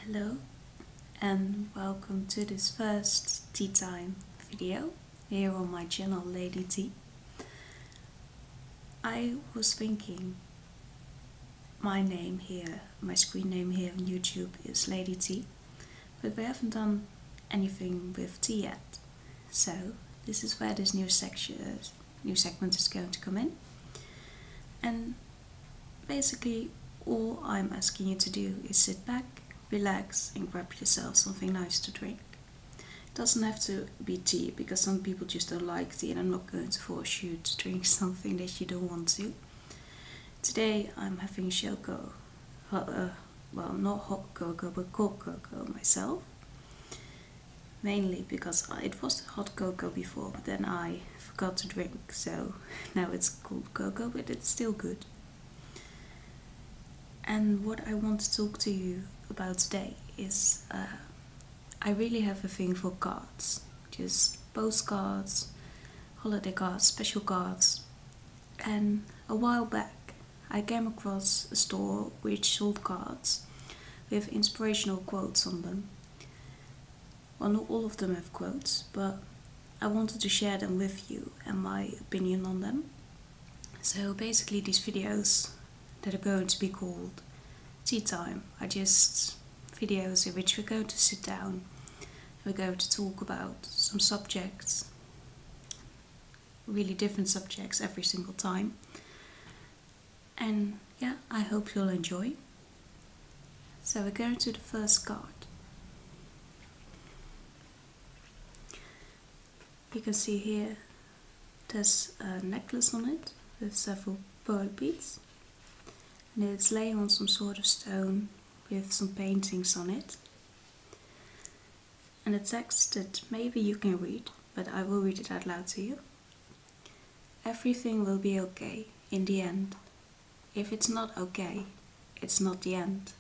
Hello and welcome to this first tea time video here on my channel Lady Tea. I was thinking my name here, my screen name here on YouTube is Lady Tea, but we haven't done anything with tea yet. So this is where this new segment is going to come in. And basically all I'm asking you to do is sit back, relax and grab yourself something nice to drink. It doesn't have to be tea because some people just don't like tea and I'm not going to force you to drink something that you don't want to. Today I'm having choco, well not hot cocoa but cold cocoa myself. Mainly because it was hot cocoa before but then I forgot to drink, so now it's cold cocoa but it's still good. And what I want to talk to you about today is I really have a thing for cards, just postcards, holiday cards, special cards. And a while back I came across a store which sold cards with inspirational quotes on them. Well, not all of them have quotes, but I wanted to share them with you and my opinion on them. So basically these videos that are going to be called Tea Time are just videos in which we're going to sit down and we're going to talk about some subjects, really different subjects every single time. And yeah, I hope you'll enjoy. So we're going to the first card. You can see here there's a necklace on it with several pearl beads. And it's laying on some sort of stone with some paintings on it. And a text that maybe you can read, but I will read it out loud to you. Everything will be okay in the end. If it's not okay, it's not the end.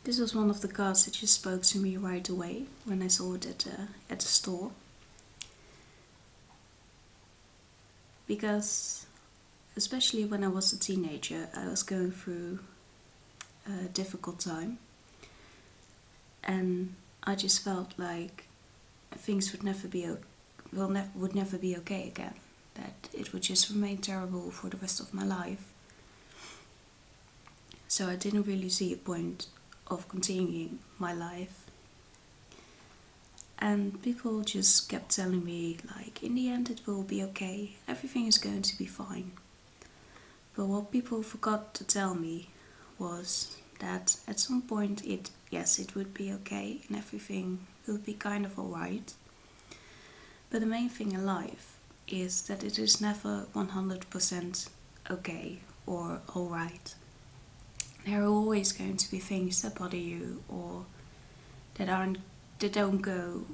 This was one of the cards that just spoke to me right away when I saw it at the store. Because especially when I was a teenager, I was going through a difficult time. And I just felt like things would never be okay again. That it would just remain terrible for the rest of my life. So I didn't really see a point of continuing my life. And people just kept telling me, like, in the end it will be okay, everything is going to be fine. But what people forgot to tell me was that at some point it would be okay and everything will be kind of alright. But the main thing in life is that it is never 100% okay or alright. There are always going to be things that bother you or that don't go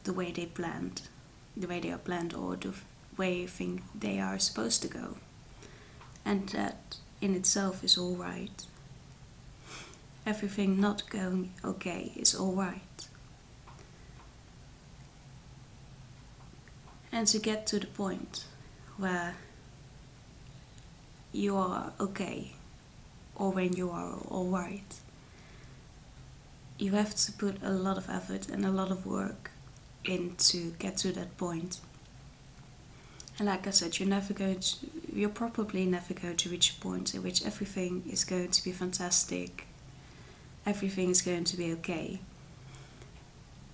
the way they are planned or the way you think they are supposed to go. And that in itself is alright. Everything not going okay is alright. And to get to the point where you are okay or when you are alright, you have to put a lot of effort and a lot of work in to get to that point. And like I said, you're probably never going to reach a point in which everything is going to be fantastic, everything is going to be okay.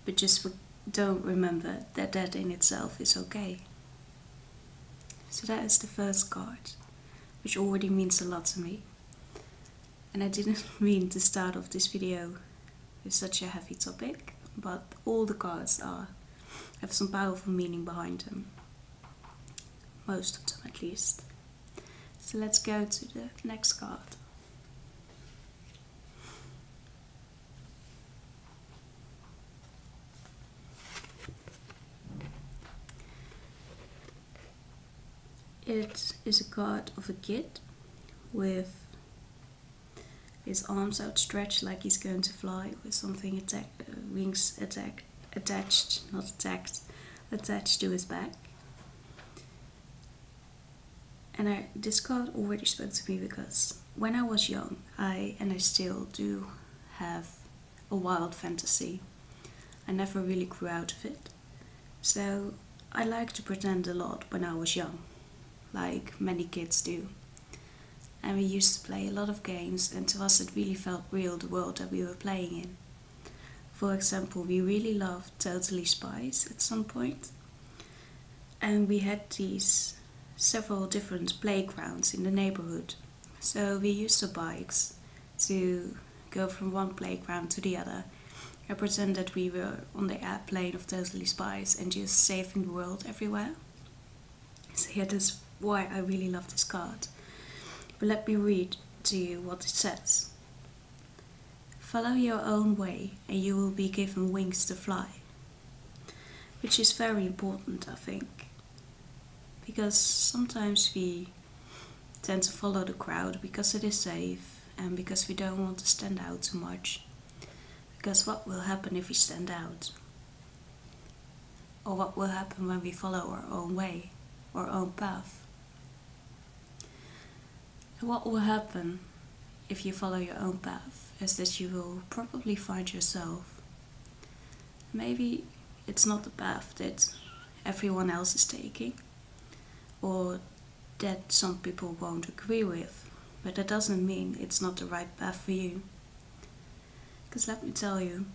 But just don't remember that that in itself is okay. So that is the first card, which already means a lot to me. And I didn't mean to start off this video with such a heavy topic, but all the cards have some powerful meaning behind them. Most of them at least. So let's go to the next card. It is a card of a kid with his arms outstretched like he's going to fly, with something wings attached to his back. And this card already spoke to me because when I was young, I still do have a wild fantasy. I never really grew out of it. So I liked to pretend a lot when I was young, like many kids do. And we used to play a lot of games, and to us it really felt real, the world that we were playing in. For example, we really loved Totally Spies at some point. And we had these several different playgrounds in the neighborhood. So we used our bikes to go from one playground to the other. I pretend that we were on the airplane of Totally Spies and just saving the world everywhere. So yeah, that's why I really love this card. But let me read to you what it says. Follow your own way and you will be given wings to fly. Which is very important, I think. Because sometimes we tend to follow the crowd because it is safe and because we don't want to stand out too much. Because what will happen if we stand out? Or what will happen when we follow our own way, our own path? And what will happen if you follow your own path is that you will probably find yourself. Maybe it's not the path that everyone else is taking, or that some people won't agree with, but that doesn't mean it's not the right path for you. Because let me tell you,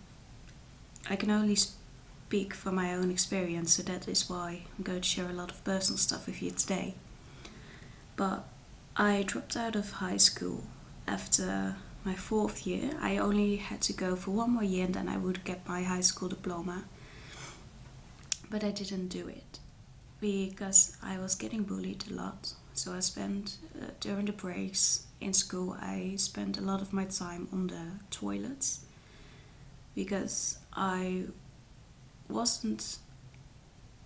I can only speak from my own experience, so that is why I'm going to share a lot of personal stuff with you today. But I dropped out of high school after my 4th year. I only had to go for 1 more year and then I would get my high school diploma. But I didn't do it because I was getting bullied a lot. So I spent, during the breaks in school, I spent a lot of my time on the toilets because I wasn't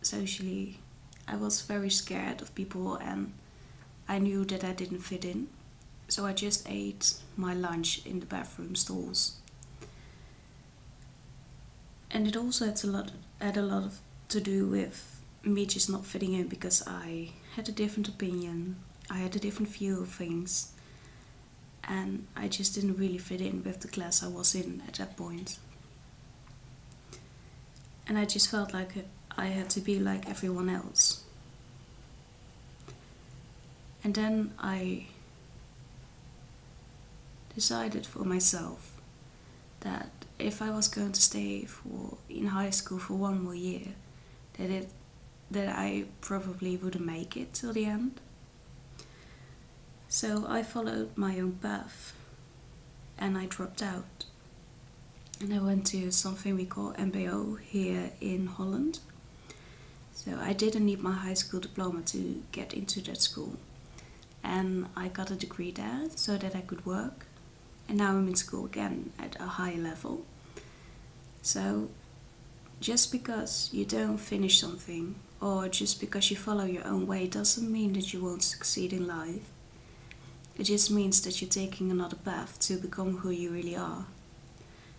socially, I was very scared of people and I knew that I didn't fit in. So I just ate my lunch in the bathroom stalls. And it also had a lot to do with me just not fitting in because I had a different opinion, I had a different view of things, and I just didn't really fit in with the class I was in at that point. And I just felt like I had to be like everyone else. And then I decided for myself that if I was going to stay in high school for 1 more year, that I probably wouldn't make it till the end. So I followed my own path and I dropped out. And I went to something we call MBO here in Holland. So I didn't need my high school diploma to get into that school. And I got a degree there so that I could work. And now I'm in school again at a high level. So just because you don't finish something or just because you follow your own way doesn't mean that you won't succeed in life. It just means that you're taking another path to become who you really are.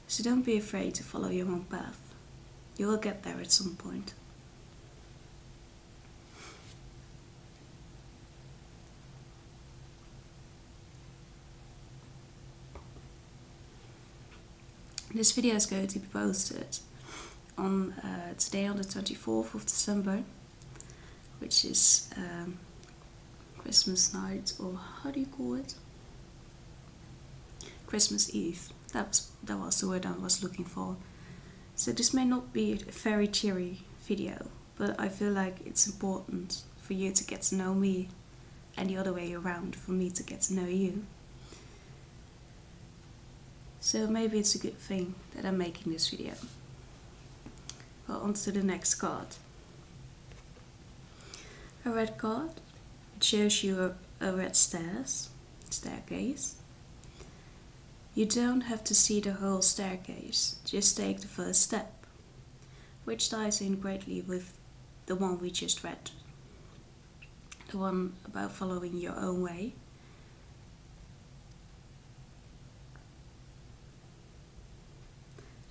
So don't be afraid to follow your own path. You will get there at some point. This video is going to be posted on today on the 24th of December, which is Christmas night, or how do you call it? Christmas Eve. That was the word I was looking for. So this may not be a very cheery video, but I feel like it's important for you to get to know me and the other way around, for me to get to know you. So maybe it's a good thing that I'm making this video. Well, on to the next card. A red card. It shows you a red staircase. You don't have to see the whole staircase, just take the first step, which ties in greatly with the one we just read. The one about following your own way.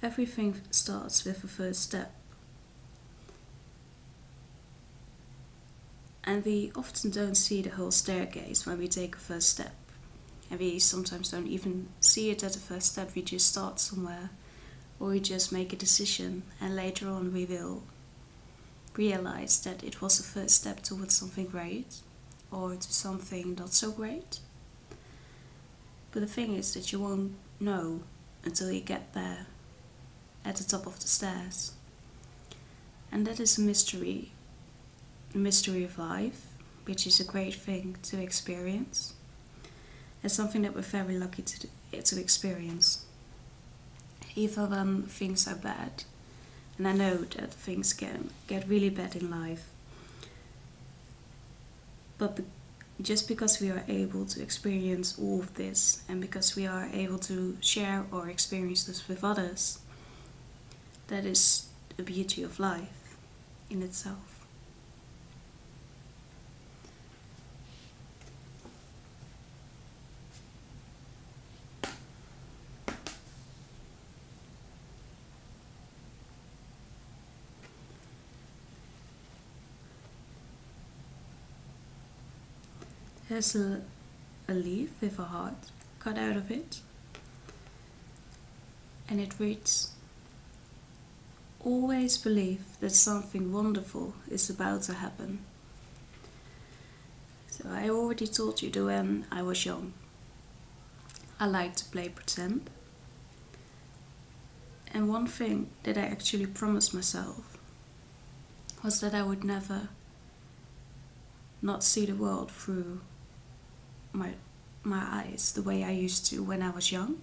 Everything starts with a first step. And we often don't see the whole staircase when we take a first step. And we sometimes don't even see it at the first step. We just start somewhere, or we just make a decision, and later on we will realize that it was the first step towards something great, or to something not so great. But the thing is that you won't know until you get there, at the top of the stairs. And that is a mystery of life, which is a great thing to experience. It's something that we're very lucky to experience. Even when things are bad, and I know that things can get really bad in life, but just because we are able to experience all of this, and because we are able to share our experiences with others, that is the beauty of life in itself. There's a leaf with a heart cut out of it, and it reads, "Always believe that something wonderful is about to happen." So I already told you that when I was young, I liked to play pretend. And one thing that I actually promised myself was that I would never not see the world through my eyes the way I used to when I was young,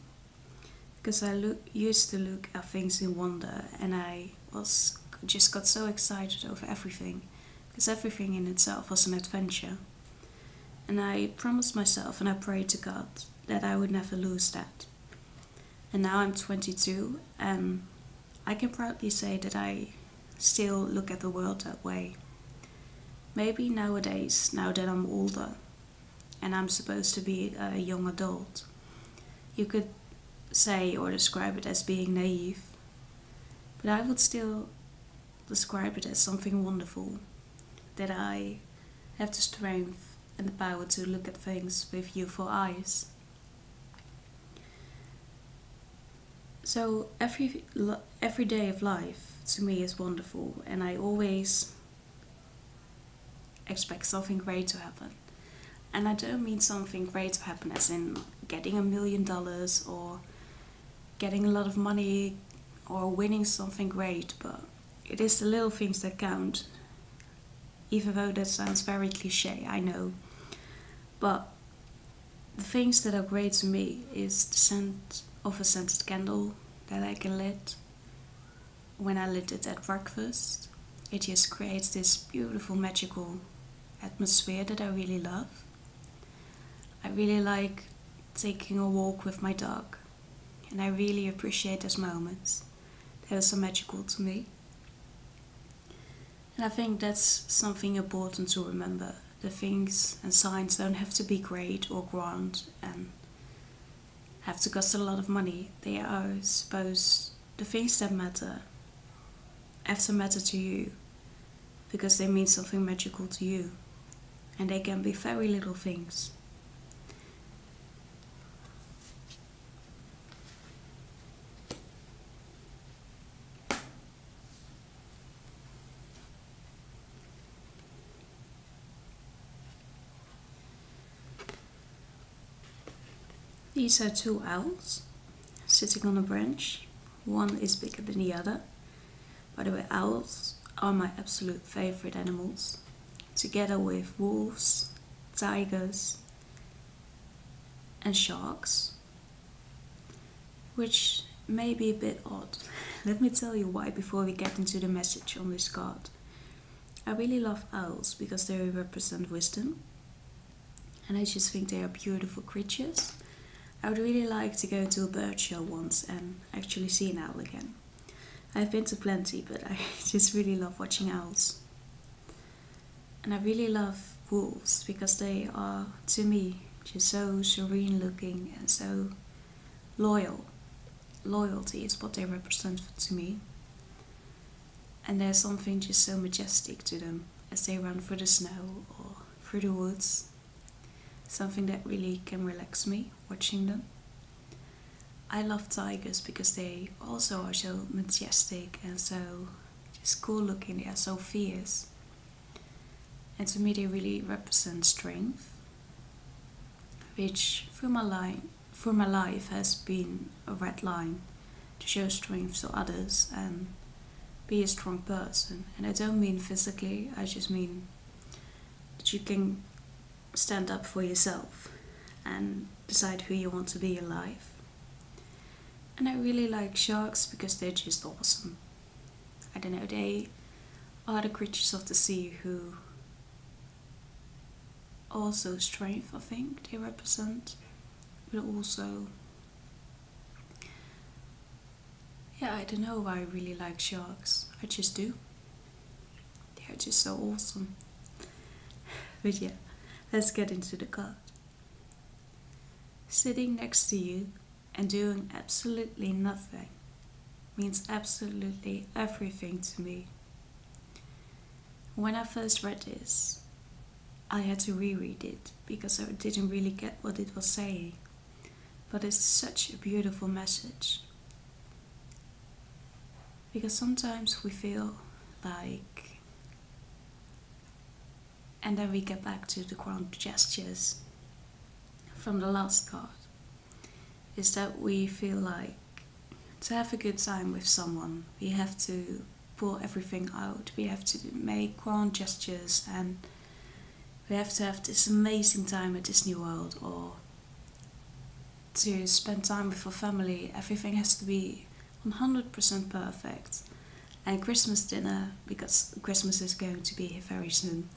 because I used to look at things in wonder, and I just got so excited over everything, because everything in itself was an adventure. And I promised myself, and I prayed to God, that I would never lose that. And now I'm 22, and I can proudly say that I still look at the world that way. Maybe nowadays, now that I'm older and I'm supposed to be a young adult, you could say or describe it as being naive, but I would still describe it as something wonderful, that I have the strength and the power to look at things with youthful eyes. So every day of life to me is wonderful, and I always expect something great to happen. And I don't mean something great to happen as in getting $1 million or getting a lot of money or winning something great, but it is the little things that count. Even though that sounds very cliche, I know. But the things that are great to me is the scent of a scented candle that I can lit. When I lit it at breakfast, it just creates this beautiful magical atmosphere that I really love. I really like taking a walk with my dog, and I really appreciate those moments. They are so magical to me. And I think that's something important to remember. The things and signs don't have to be great or grand and have to cost a lot of money. They are supposed, the things that matter have to matter to you, because they mean something magical to you. And they can be very little things. These are two owls sitting on a branch. One is bigger than the other. By the way, owls are my absolute favorite animals, together with wolves, tigers, and sharks, which may be a bit odd. Let me tell you why before we get into the message on this card. I really love owls because they represent wisdom, and I just think they are beautiful creatures. I would really like to go to a bird show once and actually see an owl again. I've been to plenty, but I just really love watching owls. And I really love wolves because they are, to me, just so serene looking and so loyal. Loyalty is what they represent to me. And there's something just so majestic to them as they run through the snow or through the woods. something that really can relax me, watching them. I love tigers because they also are so majestic and so just cool looking. They are so fierce. And to me they really represent strength, which through my life has been a red line to show strength to others and be a strong person. And I don't mean physically, I just mean that you can stand up for yourself and decide who you want to be in life. And I really like sharks because they're just awesome. I don't know, they are the creatures of the sea who also strength, I think they represent, but also, yeah, I don't know why I really like sharks. I just do. They're just so awesome. But yeah, let's get into the card. Sitting next to you and doing absolutely nothing means absolutely everything to me. When I first read this, I had to reread it because I didn't really get what it was saying. But it's such a beautiful message. Because sometimes we feel like, and then we get back to the grand gestures from the last card, is that we feel like to have a good time with someone, we have to pull everything out. We have to make grand gestures and we have to have this amazing time at Disney World, or to spend time with our family. Everything has to be 100% perfect. And Christmas dinner, because Christmas is going to be here very soon,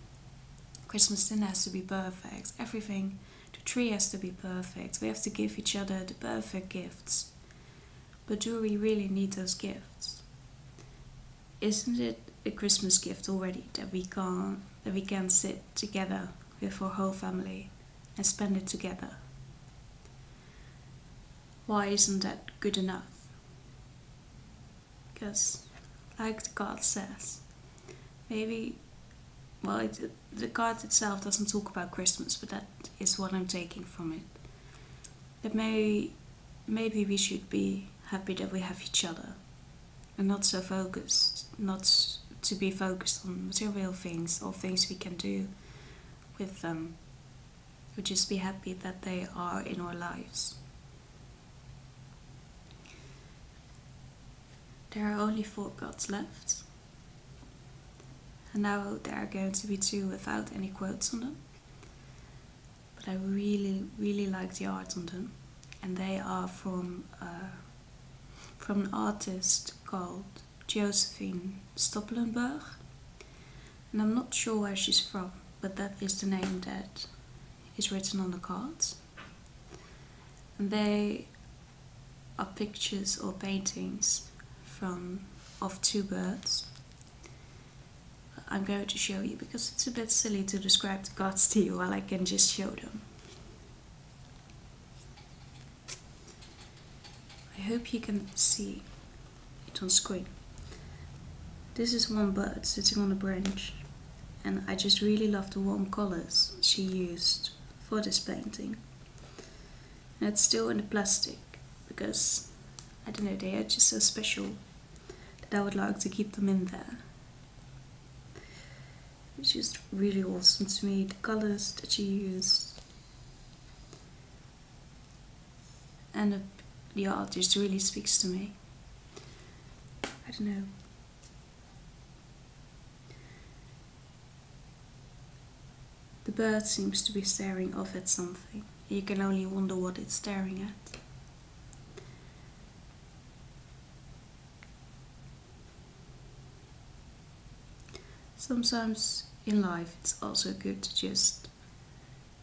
Christmas dinner has to be perfect. Everything, the tree has to be perfect. We have to give each other the perfect gifts. But do we really need those gifts? Isn't it a Christmas gift already that we can sit together with our whole family and spend it together? Why isn't that good enough? Because, like the card says, maybe, well, the card itself doesn't talk about Christmas, but that is what I'm taking from it. That maybe we should be happy that we have each other and not so focused, not to be focused on material things or things we can do with them. Or just be happy that they are in our lives. There are only 4 cards left. And now there are going to be 2 without any quotes on them. But I really, really like the art on them. And they are from an artist called Josephine Stoppelenberg. And I'm not sure where she's from, but that is the name that is written on the cards. And they are pictures or paintings of 2 birds. I'm going to show you because it's a bit silly to describe the cards to you while I can just show them. I hope you can see it on screen. This is one bird sitting on a branch, and I just really love the warm colors she used for this painting. And it's still in the plastic because, I don't know, they are just so special that I would like to keep them in there. It's just really awesome to me, the colors that she used. And the art just really speaks to me. I don't know. The bird seems to be staring off at something. You can only wonder what it's staring at. Sometimes in life it's also good to just,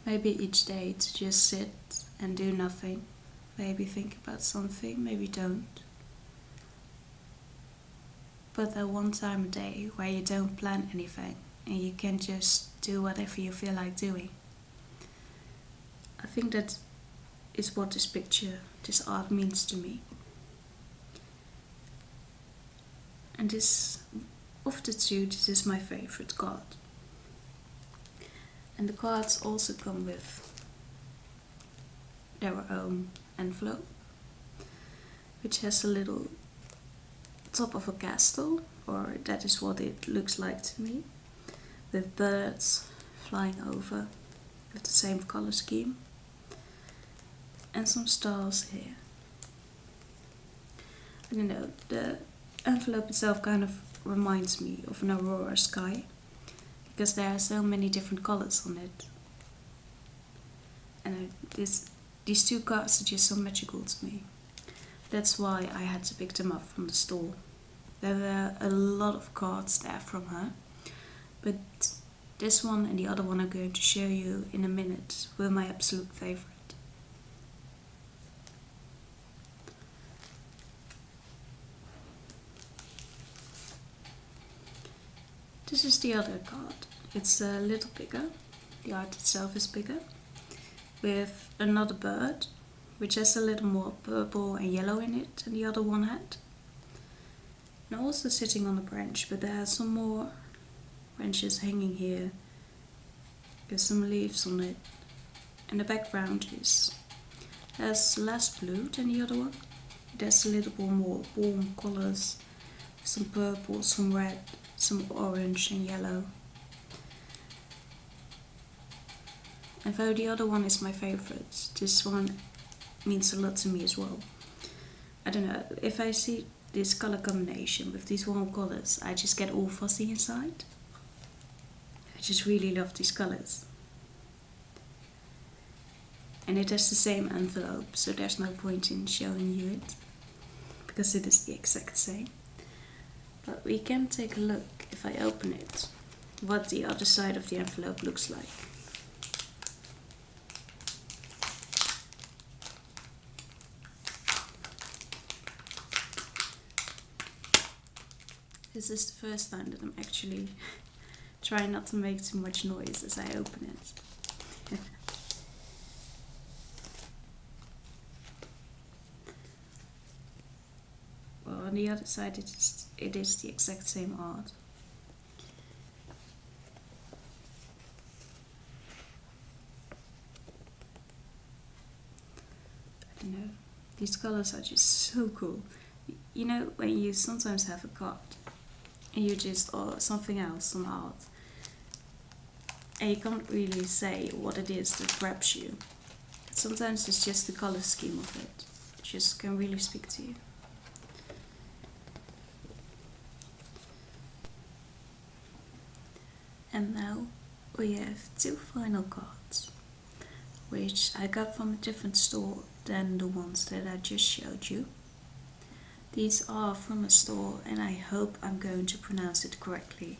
maybe each day, to just sit and do nothing. Maybe think about something, maybe don't. But that one time a day where you don't plan anything and you can just do whatever you feel like doing. I think that is what this art means to me. And this, of the 2, this is my favorite card. And the cards also come with their own envelope, which has a little top of a castle, or that is what it looks like to me, with birds flying over with the same color scheme, and some stars here. I don't know, the envelope itself kind of reminds me of an aurora sky, because there are so many different colors on it. And these two cards are just so magical to me. That's why I had to pick them up from the store. There were a lot of cards there from her, but this one and the other one I'm going to show you in a minute were my absolute favorite. This is the other card. It's a little bigger. The art itself is bigger, with another bird, which has a little more purple and yellow in it than the other one had. And also sitting on a branch, but there are some more branches hanging here. There's some leaves on it. And the background has less blue than the other one. It has a little bit more warm colors, some purple, some red, some orange and yellow. And though the other one is my favorite, this one means a lot to me as well. I don't know, if I see this color combination with these warm colors, I just get all fuzzy inside. I just really love these colors. And it has the same envelope, so there's no point in showing you it, because it is the exact same. But we can take a look, if I open it, what the other side of the envelope looks like. This is the first time that I'm actually trying not to make too much noise as I open it. Well, on the other side it is the exact same art. I don't know, these colors are just so cool. You know, when you sometimes have a card and you just, or something else, some art, and you can't really say what it is that grabs you. Sometimes it's just the color scheme of it. It just can really speak to you. And now we have two final cards, which I got from a different store than the ones that I just showed you. These are from a store, and I hope I'm going to pronounce it correctly.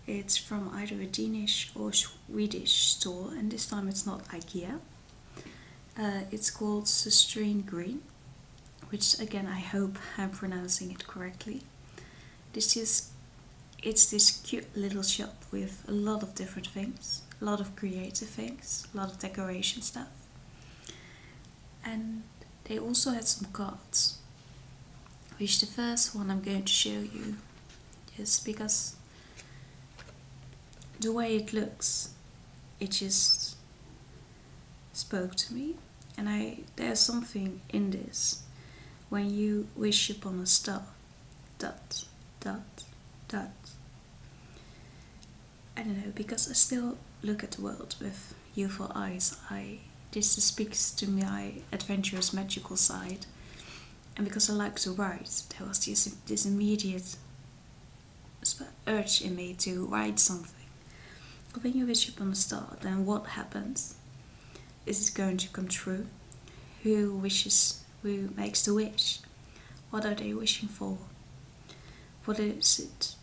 It's from either a Danish or Swedish store, and this time it's not IKEA. It's called Sustrain Green, which again I hope I'm pronouncing it correctly. It's this cute little shop with a lot of different things, a lot of creative things, a lot of decoration stuff. And they also had some cards, which the first one I'm going to show you is because the way it looks, it just spoke to me. And there's something in this. When you wish upon a star, dot, dot, dot. I don't know, because I still look at the world with youthful eyes. This speaks to my adventurous, magical side. And because I like to write, there was this immediate urge in me to write something. But when you wish upon a star, then what happens? Is it going to come true? Who makes the wish? What are they wishing for? What is it?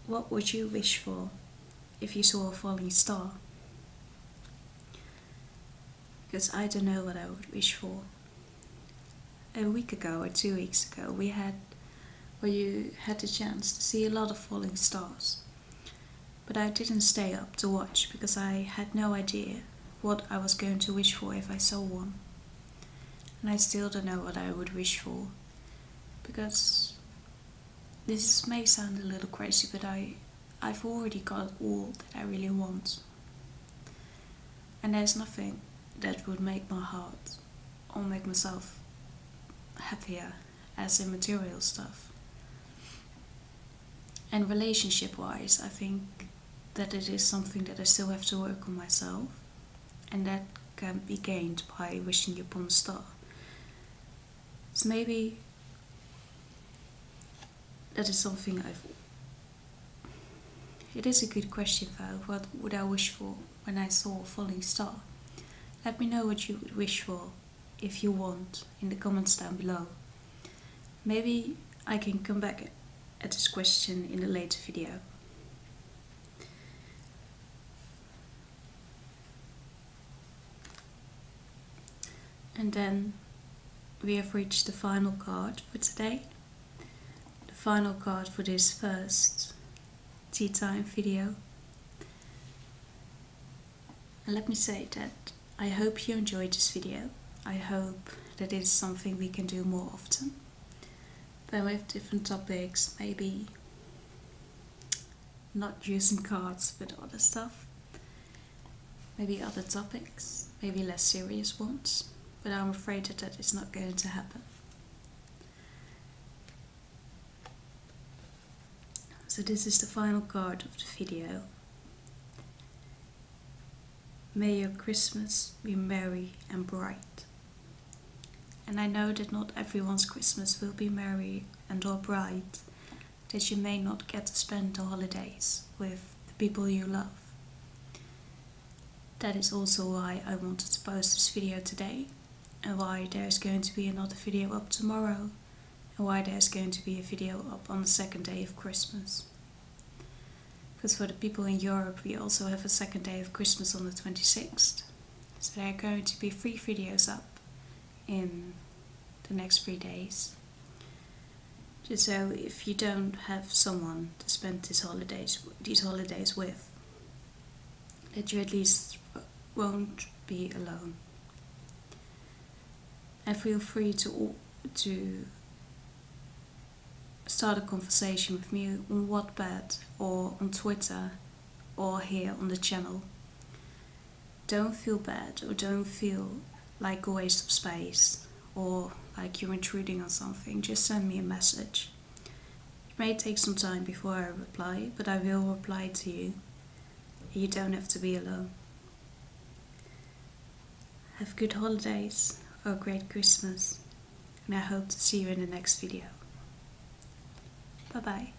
What would you wish for if you saw a falling star? Because I don't know what I would wish for. A week ago or 2 weeks ago, you had the chance to see a lot of falling stars. But I didn't stay up to watch because I had no idea what I was going to wish for if I saw one. And I still don't know what I would wish for, because this may sound a little crazy, but I've already got all that I really want. And there's nothing that would make my heart or make myself happier as in material stuff. And relationship wise, I think that it is something that I still have to work on myself, and that can be gained by wishing upon a star. So maybe that is something it is a good question though. What would I wish for when I saw a falling star? Let me know what you would wish for, if you want, in the comments down below. Maybe I can come back at this question in a later video. And then we have reached the final card for today. The final card for this first tea time video. And let me say that I hope you enjoyed this video. I hope that it is something we can do more often. Then with different topics, maybe not using cards but other stuff. Maybe other topics, maybe less serious ones. But I'm afraid that that is not going to happen. So this is the final card of the video. May your Christmas be merry and bright. And I know that not everyone's Christmas will be merry and or bright, that you may not get to spend the holidays with the people you love. That is also why I wanted to post this video today, and why there's going to be another video up tomorrow, and why there's going to be a video up on the second day of Christmas. Because for the people in Europe, we also have a second day of Christmas on the 26th. So there are going to be 3 videos up in the next 3 days. Just so if you don't have someone to spend these holidays with, that you at least won't be alone. And feel free to start a conversation with me on Wattpad or on Twitter or here on the channel. Don't feel bad or don't feel like a waste of space or like you're intruding on something. Just send me a message. It may take some time before I reply, but I will reply to you. You don't have to be alone. Have good holidays or a great Christmas, and I hope to see you in the next video. Bye bye.